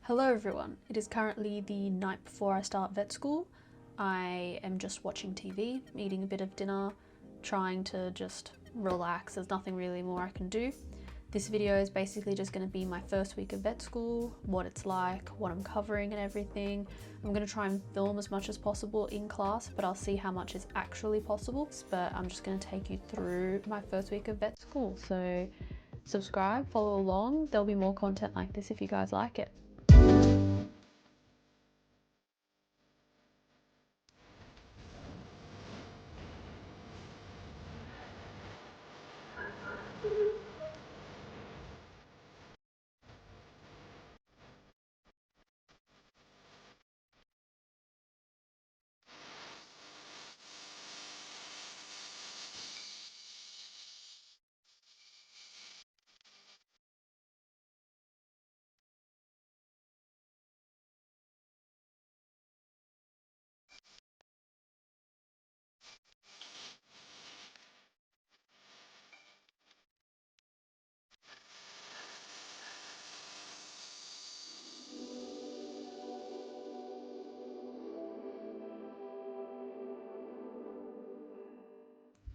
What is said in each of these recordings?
Hello everyone, it is currently the night before I start vet school. I am just watching TV, eating a bit of dinner, trying to just relax. There's nothing really more I can do. This video is basically just going to be my first week of vet school, what it's like, what I'm covering and everything. I'm going to try and film as much as possible in class, but I'll see how much is actually possible. But I'm just going to take you through my first week of vet school. So subscribe, follow along. There'll be more content like this if you guys like it.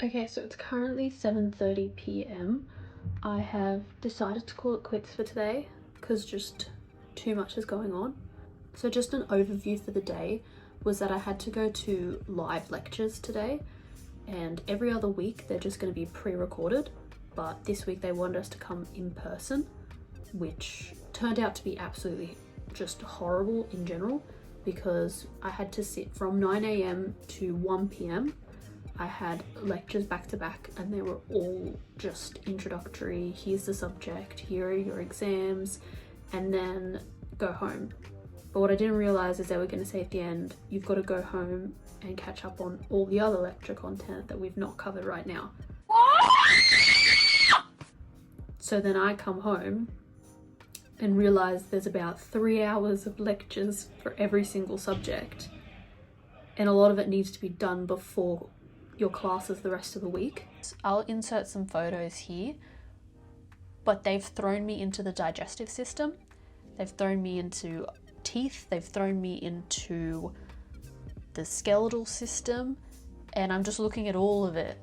Okay, so it's currently 7:30 p.m. I have decided to call it quits for today because just too much is going on. So just an overview for the day was that I had to go to live lectures today, and every other week they're just going to be pre-recorded, but this week they wanted us to come in person, which turned out to be absolutely just horrible in general because I had to sit from 9 a.m. to 1 p.m. I had lectures back to back and they were all just introductory, here's the subject, here are your exams, and then go home. But what I didn't realise is they were going to say at the end, you've got to go home and catch up on all the other lecture content that we've not covered right now. So then I come home and realise there's about 3 hours of lectures for every single subject, and a lot of it needs to be done before your classes the rest of the week. I'll insert some photos here, but they've thrown me into the digestive system, they've thrown me into teeth, they've thrown me into the skeletal system, and I'm just looking at all of it.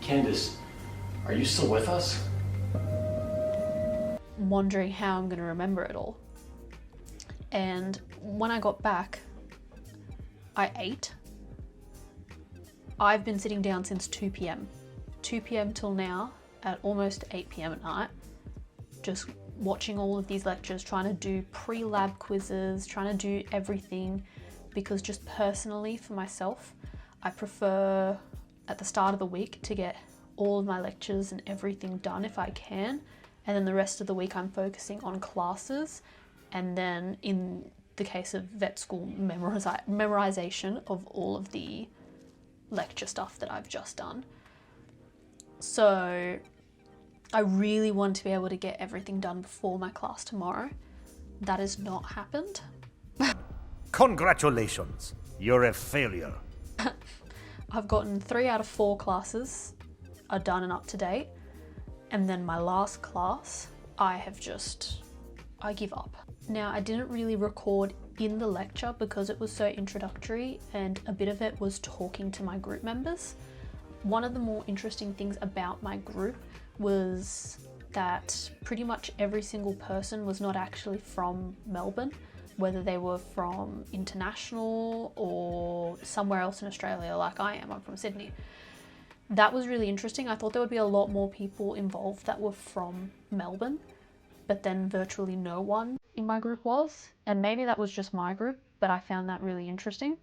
Candace, are you still with us? Wondering how I'm going to remember it all. And when I got back, I ate. I've been sitting down since 2 p.m. 2 p.m. till now at almost 8 p.m. at night, just watching all of these lectures, trying to do pre-lab quizzes, trying to do everything, because just personally for myself, I prefer at the start of the week to get all of my lectures and everything done if I can, and then the rest of the week I'm focusing on classes, and then in the case of vet school, memorization of all of the lecture stuff that I've just done. So I really want to be able to get everything done before my class tomorrow. That has not happened. Congratulations, you're a failure. I've gotten 3 out of 4 classes are done and up to date, and then my last class I give up. Now, I didn't really record in the lecture because it was so introductory and a bit of it was talking to my group members. One of the more interesting things about my group was that pretty much every single person was not actually from Melbourne, whether they were from international or somewhere else in Australia like I am. I'm from Sydney. That was really interesting. I thought there would be a lot more people involved that were from Melbourne, but then virtually no one in my group was, and maybe that was just my group, but I found that really interesting.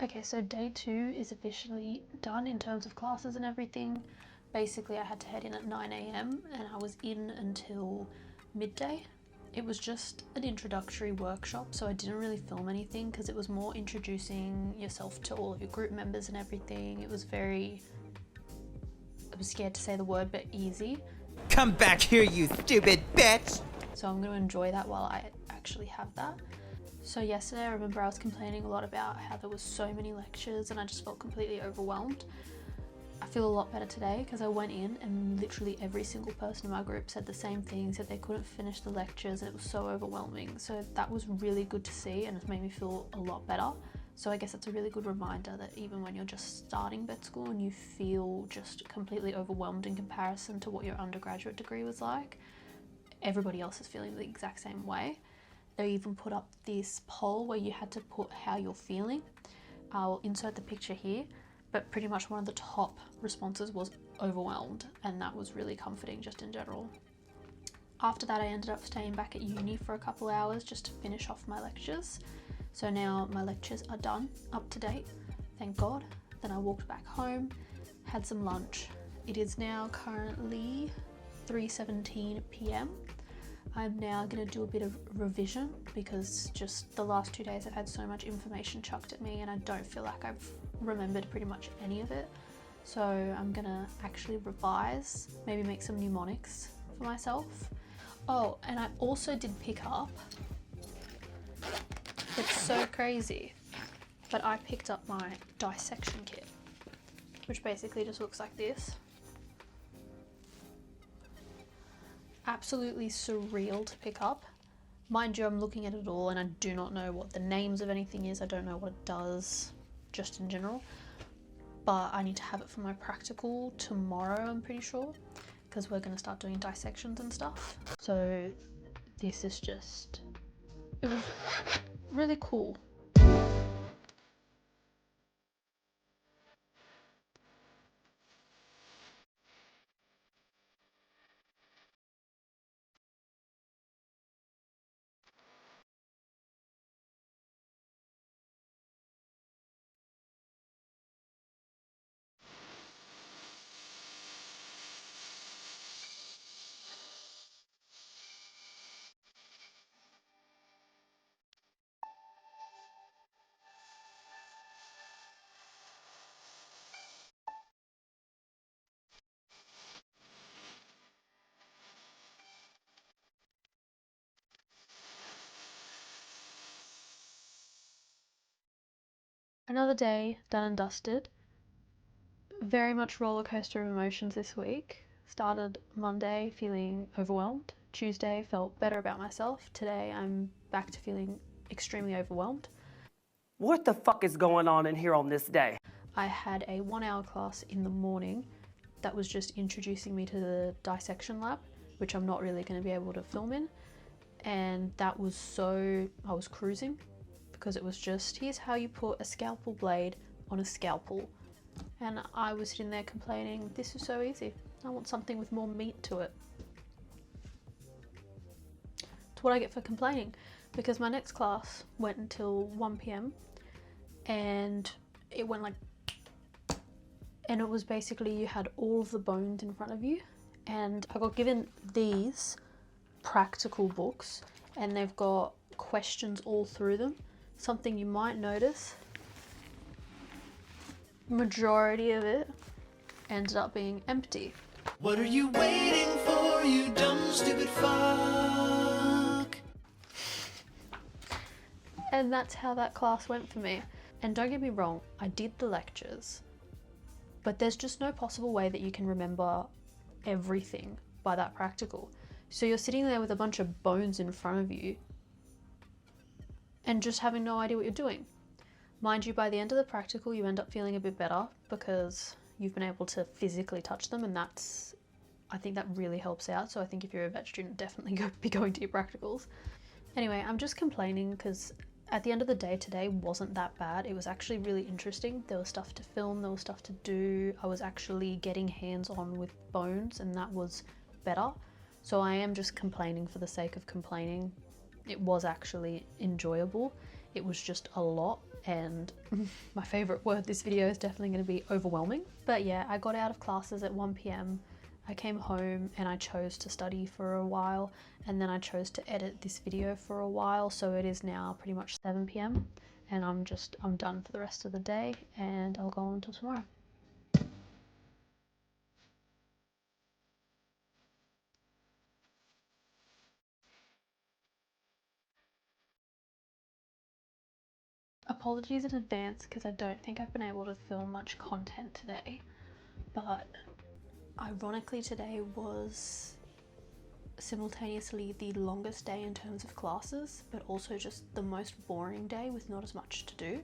Okay, so day 2 is officially done in terms of classes and everything. Basically, I had to head in at 9 a.m. and I was in until midday. It was just an introductory workshop, so I didn't really film anything because it was more introducing yourself to all of your group members and everything. It was very, I was scared to say the word, but easy. Come back here, you stupid bitch! So I'm going to enjoy that while I actually have that. So yesterday I remember I was complaining a lot about how there was so many lectures and I just felt completely overwhelmed. I feel a lot better today because I went in and literally every single person in my group said the same thing, said they couldn't finish the lectures and it was so overwhelming. So that was really good to see and it's made me feel a lot better. So I guess it's a really good reminder that even when you're just starting vet school and you feel just completely overwhelmed in comparison to what your undergraduate degree was like, everybody else is feeling the exact same way. They even put up this poll where you had to put how you're feeling. I'll insert the picture here, but pretty much one of the top responses was overwhelmed, and that was really comforting just in general. After that, I ended up staying back at uni for a couple hours just to finish off my lectures. So now my lectures are done, up to date, thank God. Then I walked back home, had some lunch. It is now currently 3:17 p.m. I'm now going to do a bit of revision because just the last 2 days I've had so much information chucked at me and I don't feel like I've remembered pretty much any of it. So I'm going to actually revise, maybe make some mnemonics for myself. Oh, and I also did pick up, it's so crazy, but I picked up my dissection kit, which basically just looks like this. Absolutely surreal to pick up. Mind you, I'm looking at it all and I do not know what the names of anything is. I don't know what it does, just in general. But I need to have it for my practical tomorrow, I'm pretty sure, because we're going to start doing dissections and stuff. So this is just, it was really cool. Another day done and dusted. Very much roller coaster of emotions this week. Started Monday feeling overwhelmed. Tuesday felt better about myself. Today I'm back to feeling extremely overwhelmed. What the fuck is going on in here on this day? I had a 1-hour class in the morning that was just introducing me to the dissection lab, which I'm not really going to be able to film in. And that was so, I was cruising because it was just, here's how you put a scalpel blade on a scalpel. And I was sitting there complaining, this is so easy. I want something with more meat to it. It's what I get for complaining, because my next class went until 1 p.m. and it went like, and it was basically you had all of the bones in front of you, and I got given these practical books and they've got questions all through them. Something you might notice, majority of it ended up being empty. What are you waiting for, you dumb stupid fuck? And that's how that class went for me. And don't get me wrong, I did the lectures, but there's just no possible way that you can remember everything by that practical. So you're sitting there with a bunch of bones in front of you and just having no idea what you're doing. Mind you, by the end of the practical, you end up feeling a bit better because you've been able to physically touch them, and that's, I think that really helps out. So I think if you're a vet student, definitely be going to your practicals. Anyway, I'm just complaining because at the end of the day, today wasn't that bad. It was actually really interesting. There was stuff to film, there was stuff to do. I was actually getting hands-on with bones, and that was better. So I am just complaining for the sake of complaining. It was actually enjoyable. It was just a lot, and my favorite word this video is definitely going to be overwhelming. But yeah, I got out of classes at 1 p.m. I came home and I chose to study for a while, and then I chose to edit this video for a while, so it is now pretty much 7 p.m. and I'm done for the rest of the day, and I'll go on until tomorrow. Apologies in advance because I don't think I've been able to film much content today, but ironically today was simultaneously the longest day in terms of classes, but also just the most boring day with not as much to do.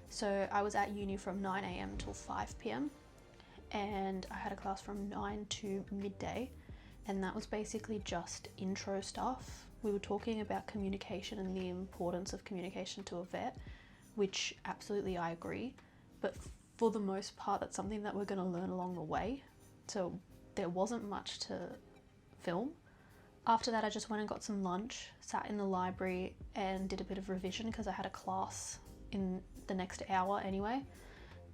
So I was at uni from 9 a.m. till 5 p.m. and I had a class from 9 to midday, and that was basically just intro stuff. We were talking about communication and the importance of communication to a vet, which absolutely I agree, but for the most part that's something that we're going to learn along the way, so there wasn't much to film. After that I just went and got some lunch, sat in the library and did a bit of revision because I had a class in the next hour anyway,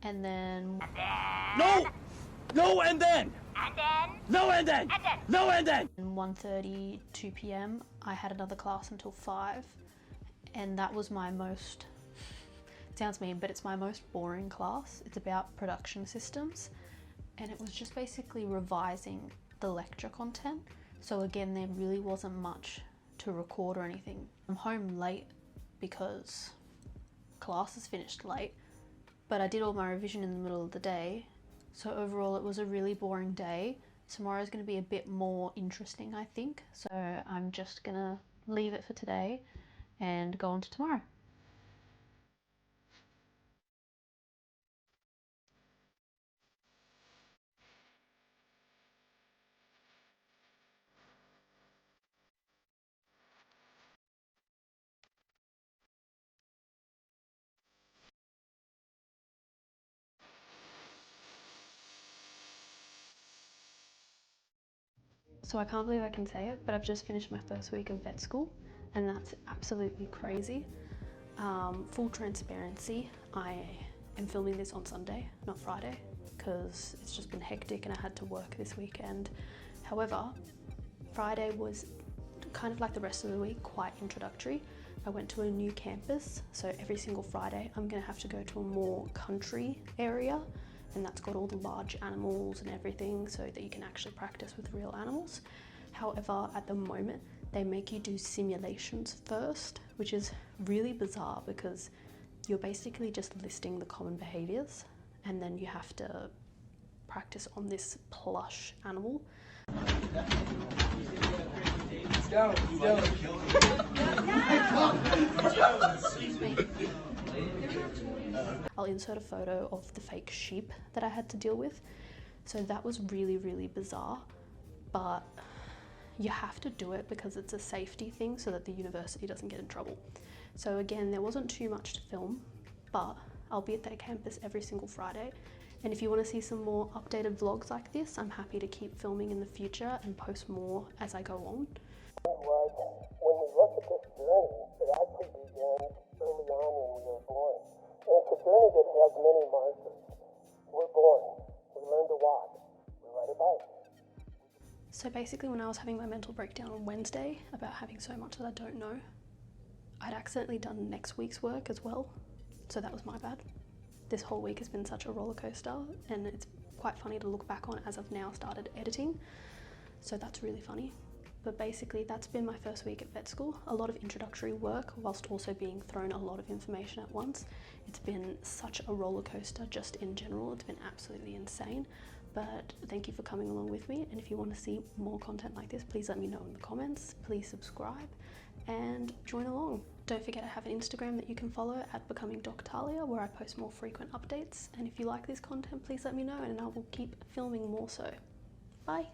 and then No! No and then! No and then! No and then! 1:30, 2 p.m. I had another class until 5, and that was my most, it sounds mean, but it's my most boring class. It's about production systems, and it was just basically revising the lecture content. So again, there really wasn't much to record or anything. I'm home late because classes finished late, but I did all my revision in the middle of the day. So overall it was a really boring day. Tomorrow's going to be a bit more interesting, I think. So I'm just gonna leave it for today and go on to tomorrow. So I can't believe I can say it, but I've just finished my first week of vet school, and that's absolutely crazy. Full transparency, I am filming this on Sunday, not Friday, because it's just been hectic and I had to work this weekend. However, Friday was kind of like the rest of the week, quite introductory. I went to a new campus, so every single Friday I'm gonna have to go to a more country area, and that's got all the large animals and everything so that you can actually practice with real animals. However, at the moment, they make you do simulations first, which is really bizarre because you're basically just listing the common behaviors and then you have to practice on this plush animal. Excuse me. I'll insert a photo of the fake sheep that I had to deal with. So that was really, really bizarre, but you have to do it because it's a safety thing so that the university doesn't get in trouble. So again, there wasn't too much to film, but I'll be at their campus every single Friday. And if you want to see some more updated vlogs like this, I'm happy to keep filming in the future and post more as I go on. When we look at this journey, it actually began early on when we were born. And it's a journey that has many markers. We're born, we learn to walk, we ride a bike. So basically when I was having my mental breakdown on Wednesday about having so much that I don't know, I'd accidentally done next week's work as well. So that was my bad. This whole week has been such a roller coaster, and it's quite funny to look back on as I've now started editing. So that's really funny. But basically that's been my first week at vet school. A lot of introductory work whilst also being thrown a lot of information at once. It's been such a roller coaster just in general. It's been absolutely insane. But thank you for coming along with me. And if you want to see more content like this, please let me know in the comments. Please subscribe and join along. Don't forget I have an Instagram that you can follow at becomingdoctalia, where I post more frequent updates. And if you like this content, please let me know and I will keep filming more so. Bye.